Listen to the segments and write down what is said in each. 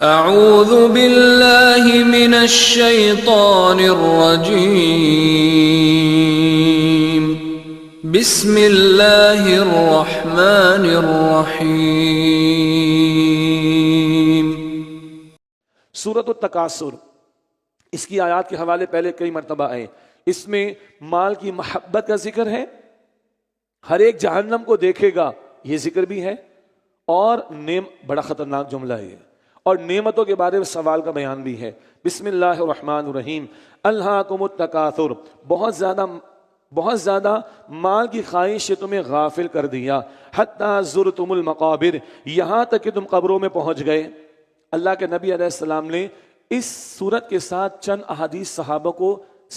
اعوذ باللہ من الشیطان الرجیم بسم اللہ الرحمن الرحیم۔ سورۃ التکاثر، اس کی آیات کے حوالے پہلے کئی مرتبہ آئے۔ اس میں مال کی محبت کا ذکر ہے، ہر ایک جہنم کو دیکھے گا یہ ذکر بھی ہے، اور بڑا خطرناک جملہ ہے، اور نعمتوں کے بارے میں سوال کا بیان بھی ہے۔ بسم اللہ الرحمن الرحیم۔ الہاکم التکاثر، بہت زیادہ مال کی خواہش سے تمہیں غافل کر دیا، حتی زرتم المقابر، یہاں تک کہ تم قبروں میں پہنچ گئے۔ اللہ کے نبی علیہ السلام نے اس صورت کے ساتھ چند احادیث صحابہ کو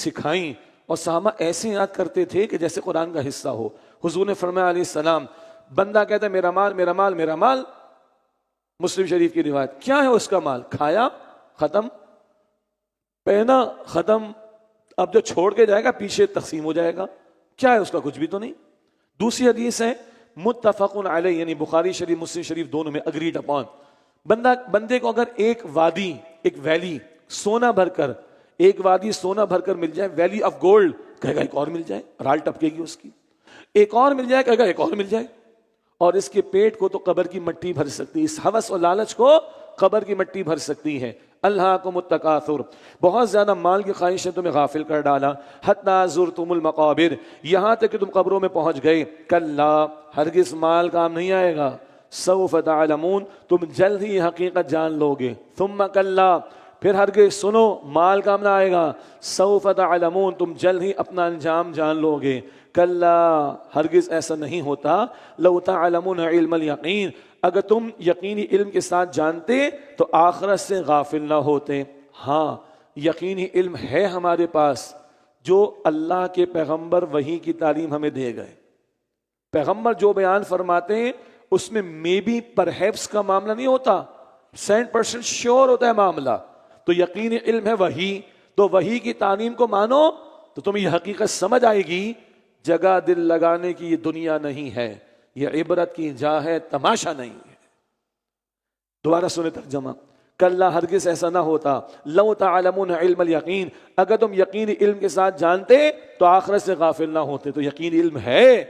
سکھائیں، اور صحابہ ایسے یاد کرتے تھے کہ جیسے قرآن کا حصہ ہو۔ حضور نے فرمایا علیہ السلام، بندہ کہتا ہے میرا مال میرا مال میرا مال، مسلم شریف کی روایت، کیا ہے اس کا مال؟ کھایا ختم، پہنا ختم، اب جو چھوڑ کے جائے گا پیچھے تقسیم ہو جائے گا، کیا ہے اس کا؟ کچھ بھی تو نہیں۔ دوسری حدیث ہے متفق علیہ، یعنی بخاری شریف مسلم شریف دونوں میں اگریڈ اپون، بندے کو اگر ایک وادی، ایک ویلی سونا بھر کر، ایک وادی سونا بھر کر مل جائے، ویلی آف گولڈ، کہے گا ایک اور مل جائے، رال ٹپکے گی اس کی، ایک اور مل جائے، کہے گا ایک اور مل جائے، اور اس کے پیٹ کو تو قبر کی مٹی بھر سکتی ہے، اس ہوس اور لالچ کو قبر کی مٹی بھر سکتی ہے۔ الہاکم التکاثر، بہت زیادہ مال کی خواہش نے تمہیں غافل کر ڈالا، حتی زرتم المقابر، یہاں تک کہ تم قبروں میں پہنچ گئے۔ کلا، ہرگز مال کام نہیں آئے گا، سوف تعلمون، تم جلد ہی حقیقت جان لو گے۔ ثم کلا، پھر ہرگز سنو، مال کام نہ آئے گا، سوف تعلمون، تم جلد ہی اپنا انجام جان لو گے۔ کلا، ہرگز ایسا نہیں ہوتا، لو تعلمون علم الیقین، اگر تم یقینی علم کے ساتھ جانتے تو آخرت سے غافل نہ ہوتے۔ ہاں، یقینی علم ہے ہمارے پاس، جو اللہ کے پیغمبر وحی کی تعلیم ہمیں دے گئے۔ پیغمبر جو بیان فرماتے ہیں اس میں مے بی پرہیپس کا معاملہ نہیں ہوتا، 100% شیور ہوتا ہے معاملہ۔ تو یقینی علم ہے وحی، تو وحی کی تعلیم کو مانو تو تمہیں یہ حقیقت سمجھ آئے گی، جگہ دل لگانے کی یہ دنیا نہیں ہے، یہ عبرت کی جا ہے، تماشا نہیں ہے۔ دوبارہ سنیں ترجمہ، کلا، ہرگز ایسا نہ ہوتا، لو تعلمون علم الیقین، اگر تم یقینی علم کے ساتھ جانتے تو آخرت سے غافل نہ ہوتے۔ تو یقینی علم ہے،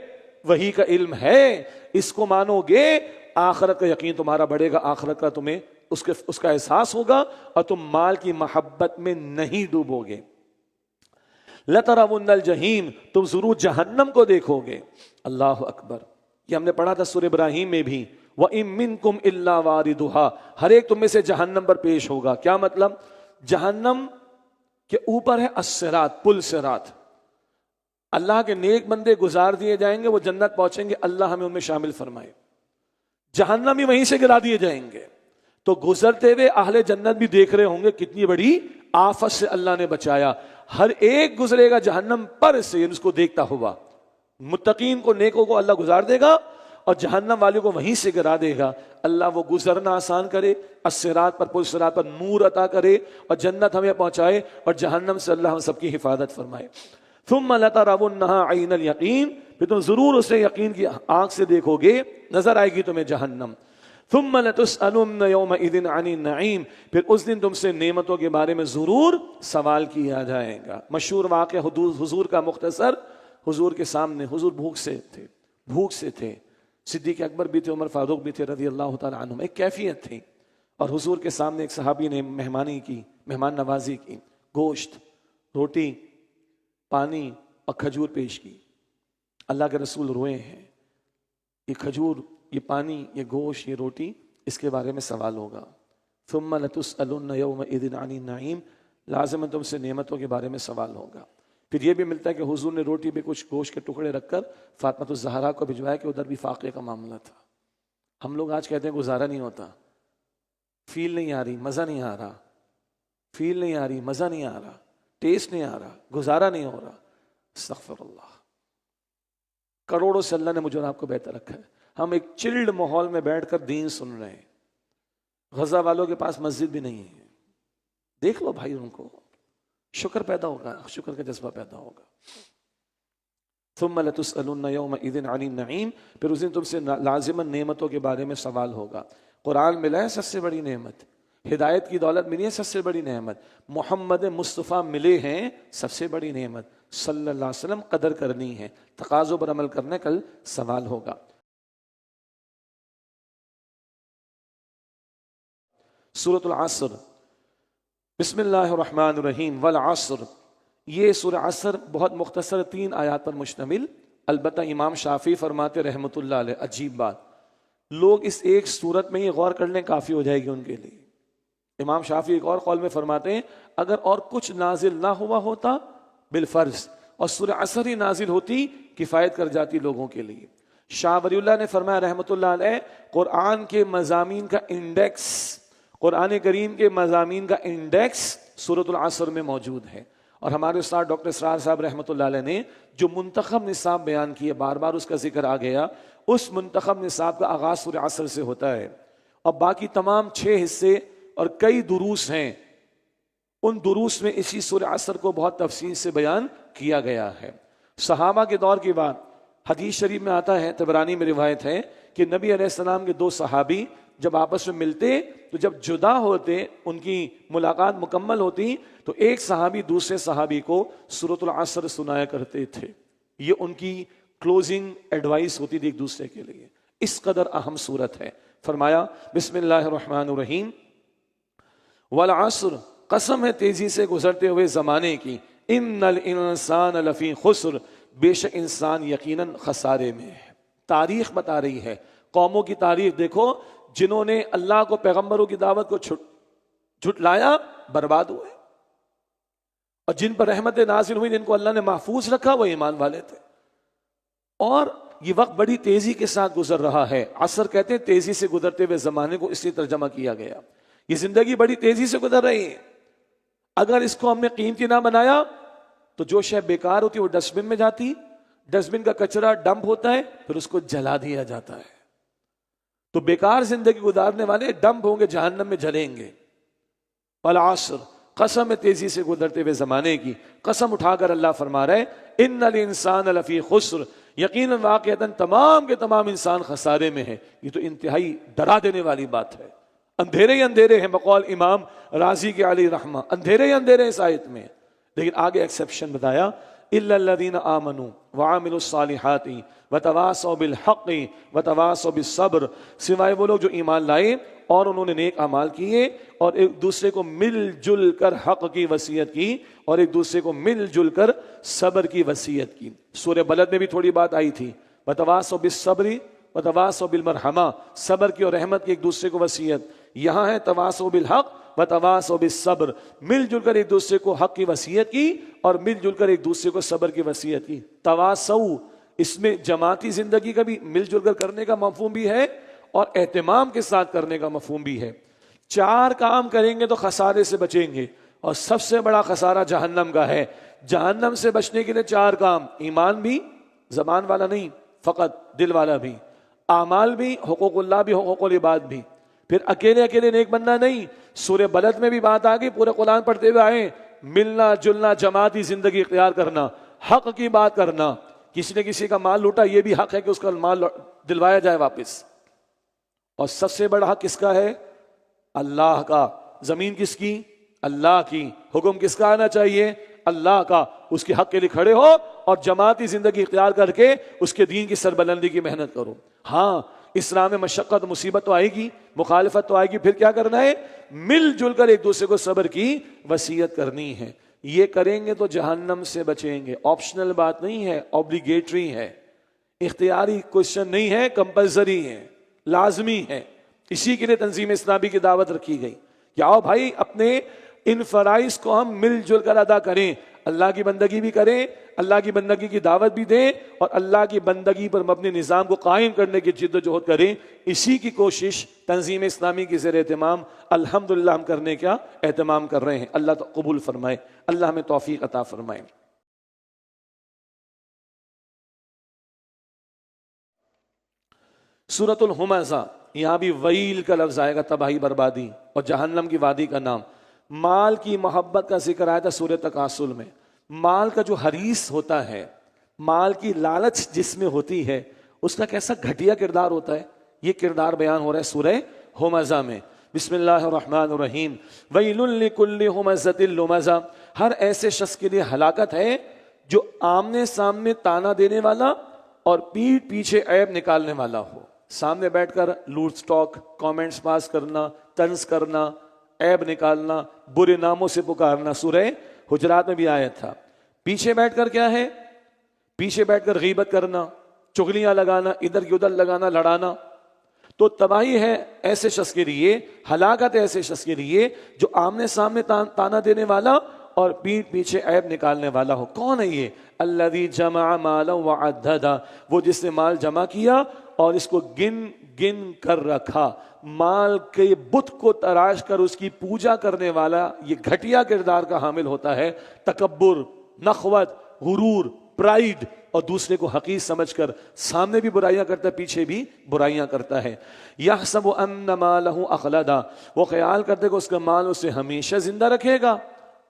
وحی کا علم ہے، اس کو مانو گے، آخرت کا یقین تمہارا بڑھے گا، آخرت کا تمہیں اس کا احساس ہوگا، اور تم مال کی محبت میں نہیں ڈوبو گے۔ لَتَرَوُنَّ الْجَحِيمَ، تم ضرور جہنم کو دیکھو گے۔ اللہ اکبر، یہ ہم نے پڑھا تھا سورہ ابراہیم میں بھی، وَإِن مِّنكُمْ إِلَّا وَارِدُهَا، ہر ایک تم میں سے جہنم پر پیش ہوگا۔ کیا مطلب؟ جہنم کے اوپر ہے الصراط، پل صراط، اللہ کے نیک بندے گزار دیے جائیں گے، وہ جنت پہنچیں گے، اللہ ہمیں ان میں شامل فرمائے۔ جہنم بھی وہیں سے گرا دیے جائیں گے، تو گزرتے ہوئے اہل جنت بھی دیکھ رہے ہوں گے کتنی بڑی آفت سے اللہ نے بچایا۔ ہر ایک گزرے گا جہنم پر سے، اس کو دیکھتا ہوا، متقین کو، نیکوں کو اللہ گزار دے گا، اور جہنم والے کو وہیں سے گرا دے گا۔ اللہ وہ گزرنا آسان کرے، الصراط پر، پل صراط پر نور عطا کرے، اور جنت ہمیں پہنچائے، اور جہنم سے اللہ ہم سب کی حفاظت فرمائے۔ ثم لترونها عین الیقین، پھر تم ضرور اسے یقین کی آنکھ سے دیکھو گے، نظر آئے گی تمہیں جہنم۔ ثم لتسألن یومئذ عن النعیم، پھر اس دن تم سے نعمتوں کے بارے میں ضرور سوال کیا جائے گا۔ مشہور واقعہ حضور کا مختصر، حضور کے سامنے حضور بھوک سے تھے، صدیق اکبر بھی تھے، عمر فاروق بھی تھے رضی اللہ تعالی عنہم، ایک کیفیت تھی، اور حضور کے سامنے ایک صحابی نے مہمان نوازی کی، گوشت، روٹی، پانی اور کھجور پیش کی۔ اللہ کے رسول روئے ہیں، یہ کھجور، یہ پانی، یہ گوشت، یہ روٹی، اس کے بارے میں سوال ہوگا۔ ثم لتسألن یومئذ عن النعیم، لازم تم سے نعمتوں کے بارے میں سوال ہوگا۔ پھر یہ بھی ملتا ہے کہ حضور نے روٹی پہ کچھ گوشت کے ٹکڑے رکھ کر فاطمہ الزہرا کو بھجوایا کہ ادھر بھی فاقے کا معاملہ تھا۔ ہم لوگ آج کہتے ہیں گزارا نہیں ہوتا، فیل نہیں آ رہی، مزہ نہیں آ رہا، فیل نہیں آ رہی، مزہ نہیں آ رہا، ٹیسٹ نہیں آ رہا، گزارا نہیں ہو رہا۔ استغفر اللہ، کروڑوں سے اللہ نے مجھے اور آپ کو بہتر رکھا ہے۔ ہم ایک چلڈ ماحول میں بیٹھ کر دین سن رہے ہیں، غزہ والوں کے پاس مسجد بھی نہیں ہے، دیکھ لو بھائی، ان کو شکر پیدا ہوگا، شکر کا جذبہ پیدا ہوگا۔ ثم لتسألن یومئذ عن النعیم، پھر اس دن تم سے لازماً نعمتوں کے بارے میں سوال ہوگا۔ قرآن ملا ہے سب سے بڑی نعمت، ہدایت کی دولت ملی ہے سب سے بڑی نعمت، محمد مصطفیٰ ملے ہیں سب سے بڑی نعمت، صلی اللہ علیہ وسلم قدر کرنی ہے، تقاضوں پر عمل کرنا کل سوال ہوگا۔ سورۃ العصر، بسم اللہ الرحمن الرحیم، والعصر، یہ سورہ عصر بہت مختصر 3 آیات پر مشتمل، البتہ امام شافعی فرماتے رحمۃ اللہ علیہ، عجیب بات، لوگ اس ایک سورت میں یہ غور کر لیں کافی ہو جائے گی ان کے لیے۔ امام شافعی ایک اور قول میں فرماتے ہیں اگر اور کچھ نازل نہ ہوا ہوتا بالفرض اور سورہ عصر ہی نازل ہوتی کفایت کر جاتی لوگوں کے لیے۔ شاہ ولی اللہ نے فرمایا رحمۃ اللہ علیہ، قرآن کے مضامین کا انڈیکس، قرآن کریم کے مضامین کا انڈیکس سورۃ العصر میں موجود ہے، اور ہمارے استاد ڈاکٹر اسرار صاحب رحمۃ اللہ علیہ نے جو منتخب نصاب بیان کیے، بار بار اس کا ذکر آ گیا، اس منتخب نصاب کا آغاز سورہ عصر سے ہوتا ہے، اور باقی تمام 6 حصے اور کئی دروس ہیں، ان دروس میں اسی سورہ عصر کو بہت تفصیل سے بیان کیا گیا ہے۔ صحابہ کے دور کی بات حدیث شریف میں آتا ہے، طبرانی میں روایت ہے کہ نبی علیہ السلام کے 2 صحابی جب آپس میں ملتے تو جب جدا ہوتے، ان کی ملاقات مکمل ہوتی تو ایک صحابی دوسرے صحابی کو سورۃ العصر سنایا کرتے تھے، یہ ان کی کلوزنگ ایڈوائس ہوتی تھی ایک دوسرے کے لیے، اس قدر اہم سورت ہے۔ فرمایا بسم اللہ الرحمن الرحیم، والعصر، قسم ہے تیزی سے گزرتے ہوئے زمانے کی، ان الانسان لفی خسر، بے شک انسان یقیناً خسارے میں ہے۔ تاریخ بتا رہی ہے، قوموں کی تاریخ دیکھو، جنہوں نے اللہ کو، پیغمبروں کی دعوت کو جھٹلایا برباد ہوئے، اور جن پر رحمت نازل ہوئی، جن کو اللہ نے محفوظ رکھا، وہ ایمان والے تھے۔ اور یہ وقت بڑی تیزی کے ساتھ گزر رہا ہے، عصر کہتے ہیں تیزی سے گزرتے ہوئے زمانے کو، اس لیے ترجمہ کیا گیا، یہ زندگی بڑی تیزی سے گزر رہی ہے، اگر اس کو ہم نے قیمتی نہ بنایا تو جو شے بیکار ہوتی ہے وہ ڈسٹ بن میں جاتی، ڈسٹ بن کا کچرا ڈمپ ہوتا ہے، پھر اس کو جلا دیا جاتا ہے، تو بیکار زندگی گزارنے والے ڈمپ ہوں گے، جہنم میں جلیں گے۔ والعصر، قسم ہے تیزی سے گزرتے ہوئے زمانے کی، قسم اٹھا کر اللہ فرما رہے ان الانسان لفی خسر، یقیناً واقعتاً تمام کے تمام انسان خسارے میں ہے۔ یہ تو انتہائی ڈرا دینے والی بات ہے، اندھیرے ہی اندھیرے ہیں، بقول امام رازی کے علی رحمہ، اندھیرے ہی اندھیرے اس آیت میں، لیکن آگے ایکسیپشن بتایا، الا الذین آمنوا وعملوا الصالحات وتواصوا بالحق وتواصوا بالصبر، سوائے وہ لوگ جو ایمان لائے اور انہوں نے نیک اعمال کیے اور ایک دوسرے کو مل جل کر حق کی وصیت کی اور ایک دوسرے کو مل جل کر صبر کی وصیت کی۔ سورہ بلد میں بھی تھوڑی بات آئی تھی، وتواصوا بالصبر وتواصوا بالمرحمہ، صبر کی اور رحمت کی ایک دوسرے کو وصیت، یہاں ہے تواصوا بالحق وتواصوا بالصبر، مل جل کر ایک دوسرے کو حق کی وصیت کی اور مل جل کر ایک دوسرے کو صبر کی وصیت کی۔ تواصوا، اس میں جماعتی زندگی کا بھی مل جل کر کرنے کا مفہوم بھی ہے اور اہتمام کے ساتھ کرنے کا مفہوم بھی ہے۔ 4 کام کریں گے تو خسارے سے بچیں گے، اور سب سے بڑا خسارہ جہنم کا ہے۔ جہنم سے بچنے کے لیے 4 کام، ایمان بھی، زبان والا نہیں، فقط دل والا بھی، اعمال بھی، حقوق اللہ بھی، حقوق العباد بھی، پھر اکیلے اکیلے نیک بننا نہیں، سورہ بلد میں بھی بات آ گئی، پورے قرآن پڑھتے ہوئے آئے، ملنا جلنا، جماعتی زندگی اختیار کرنا، حق کی بات کرنا، کسی نے کسی کا مال لوٹا، یہ بھی حق ہے کہ اس کا مال دلوایا جائے واپس، اور سب سے بڑا حق کس کا ہے؟ اللہ کا۔ زمین کس کی؟ اللہ کی۔ حکم کس کا آنا چاہیے؟ اللہ کا۔ اس کے حق کے لیے کھڑے ہو اور جماعتی زندگی اختیار کر کے اس کے دین کی سربلندی کی محنت کرو۔ ہاں، اسلام میں مشقت مصیبت تو آئے گی، مخالفت تو آئے گی، پھر کیا کرنا ہے؟ مل جل کر ایک دوسرے کو صبر کی وصیت کرنی ہے۔ یہ کریں گے تو جہنم سے بچیں گے۔ آپشنل بات نہیں ہے، اوبلیگیٹری ہے، اختیاری کوشچن نہیں ہے، کمپلسری ہے، لازمی ہے۔ اسی کے لیے تنظیم اسلامی کی دعوت رکھی گئی کہ آؤ بھائی اپنے ان فرائض کو ہم مل جل کر ادا کریں، اللہ کی بندگی بھی کریں، اللہ کی بندگی کی دعوت بھی دیں، اور اللہ کی بندگی پر مبنی نظام کو قائم کرنے کی جد و جہد کریں۔ اسی کی کوشش تنظیم اسلامی کی زیر اہتمام الحمدللہ ہم کرنے کا اہتمام کر رہے ہیں۔ اللہ تو قبول فرمائے، اللہ ہمیں توفیق عطا فرمائے۔ سورۃ الہمزہ، یہاں بھی ویل کا لفظ آئے گا، تباہی بربادی، اور جہنم کی وادی کا نام۔ مال کی محبت کا ذکر آیا تھا سورۃ تکاثر میں۔ مال کا جو حریص ہوتا ہے، مال کی لالچ جس میں ہوتی ہے، اس کا کیسا گھٹیا کردار ہوتا ہے، یہ کردار بیان ہو رہا ہے سورہ ہمزہ میں۔ بسم اللہ الرحمن الرحیم ویل لکل ہمزۃ لمزہ، ہر ایسے شخص کے لیے ہلاکت ہے جو آمنے سامنے تانا دینے والا اور پیٹھ پیچھے عیب نکالنے والا ہو. سامنے بیٹھ کر لوٹ سٹاک، کامنٹس پاس کرنا، طنز کرنا، عیب نکالنا، برے ناموں سے پکارنا. سورہ حجرات میں بھی آیت تھا. پیچھے بیٹھ کر کیا ہے؟ پیچھے بیٹھ کر غیبت کرنا، چغلیاں لگانا، ادھر کی ادھر لگانا، لڑانا. تو تباہی ہے ایسے شخص کے لیے، ہلاکت ہے ایسے شخص کے لیے جو آمنے سامنے تانا دینے والا اور پیٹھ پیچھے عیب نکالنے والا ہو. کون ہے یہ؟ الذی جمع مالا وعددا، وہ جس نے مال جمع کیا اور اس کو گن گن کر رکھا. مال کے بت کو تراش کر اس کی پوجا کرنے والا یہ گھٹیا کردار کا حامل ہوتا ہے. تکبر، نخوت، غرور، پرائیڈ، اور دوسرے کو حقیر سمجھ کر سامنے بھی برائیاں کرتا ہے، پیچھے بھی برائیاں کرتا ہے. یحسب ان مالہ اخلدا، وہ خیال کرتے کہ اس کا مال اسے ہمیشہ زندہ رکھے گا.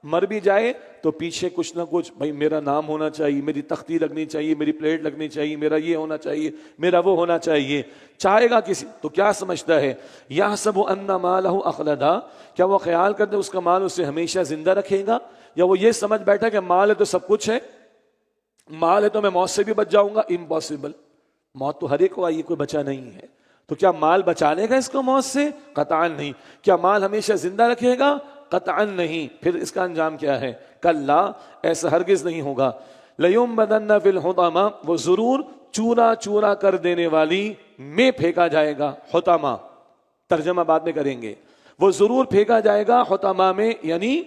مر بھی جائے تو پیچھے کچھ نہ کچھ، بھائی میرا نام ہونا چاہیے، میری تختی لگنی چاہیے، میری پلیٹ لگنی چاہیے، میرا یہ ہونا چاہیے، میرا وہ ہونا چاہیے. چاہے گا کسی تو کیا سمجھتا ہے؟ یحسب ان مالہ اخلدا، کیا وہ خیال کرتے اس کا مال اسے ہمیشہ زندہ رکھے گا؟ یا وہ یہ سمجھ بیٹھا کہ مال ہے تو سب کچھ ہے، مال ہے تو میں موت سے بھی بچ جاؤں گا؟ امپاسبل. موت تو ہر ایک کو آئی، کوئی بچا نہیں ہے. تو کیا مال بچا لے گا اس کو موت سے؟ قطعاً نہیں. کیا مال ہمیشہ زندہ رکھے گا؟ قطعاً نہیں. پھر اس کا انجام کیا ہے؟ کلا، ایسا ہرگز نہیں ہوگا. لیمبدن فی الحطمہ، وہ ضرور چورا چورا کر دینے والی میں پھینکا جائے گا. حطمہ ترجمہ بعد میں کریں گے. وہ ضرور پھینکا جائے گا حطمہ میں، یعنی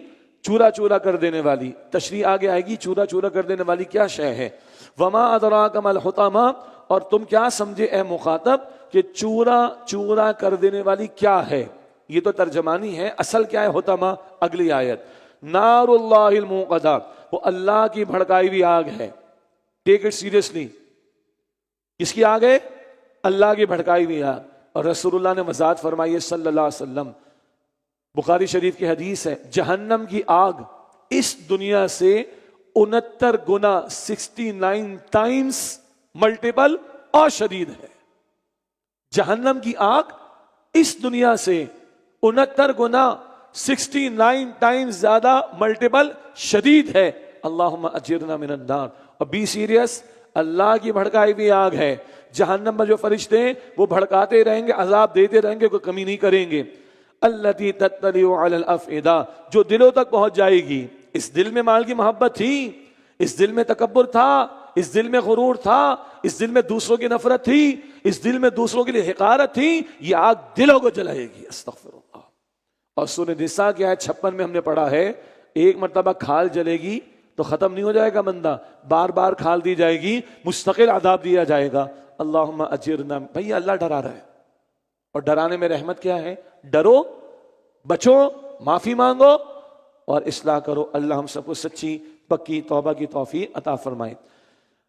چورا چورا کر دینے والی. تشریح آگے آئے گی چورا چورا کر دینے والی کیا شے ہے. وما ادراک ما الحطمہ، اور تم کیا سمجھے اے مخاطب کہ چورا چورا کر دینے والی کیا ہے. یہ تو ترجمانی ہے، اصل کیا ہے حطمہ؟ اگلی آیت، نار اللہ الموقدہ، وہ اللہ کی بھڑکائی ہوئی آگ ہے. Take it seriously. کس کی آگ ہے؟ اللہ کی بھڑکائی ہوئی آگ. اور رسول اللہ نے وضاحت فرمائی ہے صلی اللہ علیہ وسلم، بخاری شریف کی حدیث ہے، جہنم کی آگ اس دنیا سے 69 گنا 69 ٹائمز ملٹیپل اور شدید ہے. جہنم کی آگ اس دنیا سے 69 گنا 69 ٹائمز زیادہ ملٹیپل شدید ہے. اللہم اجرنا من النار. اور بی سیریس، اللہ کی بھڑکائی ہوئی آگ ہے. جہنم میں جو فرشتے ہیں وہ بھڑکاتے رہیں گے، عذاب دیتے رہیں گے، کوئی کمی نہیں کریں گے. التی تطلع علی الافئدہ، جو دلوں تک پہنچ جائے گی. اس دل میں مال کی محبت تھی، اس دل میں تکبر تھا، اس دل میں غرور تھا، اس دل میں دوسروں کی نفرت تھی، اس دل میں دوسروں کے لیے حقارت تھی. یہ آگ دلوں کو جلائے گی. استغفر اللہ. اور سورہ نساء کی آیت 56 میں ہم نے پڑھا ہے، ایک مرتبہ کھال جلے گی تو ختم نہیں ہو جائے گا بندہ، بار بار کھال دی جائے گی، مستقل عذاب دیا جائے گا. اللہم اجرنا. بھئی اللہ ڈرا رہا ہے، اور ڈرانے میں رحمت کیا ہے؟ ڈرو، بچو، معافی مانگو اور اصلاح کرو. اللہ ہم سب کو سچی پکی توبہ کی توفیق عطا فرمائے.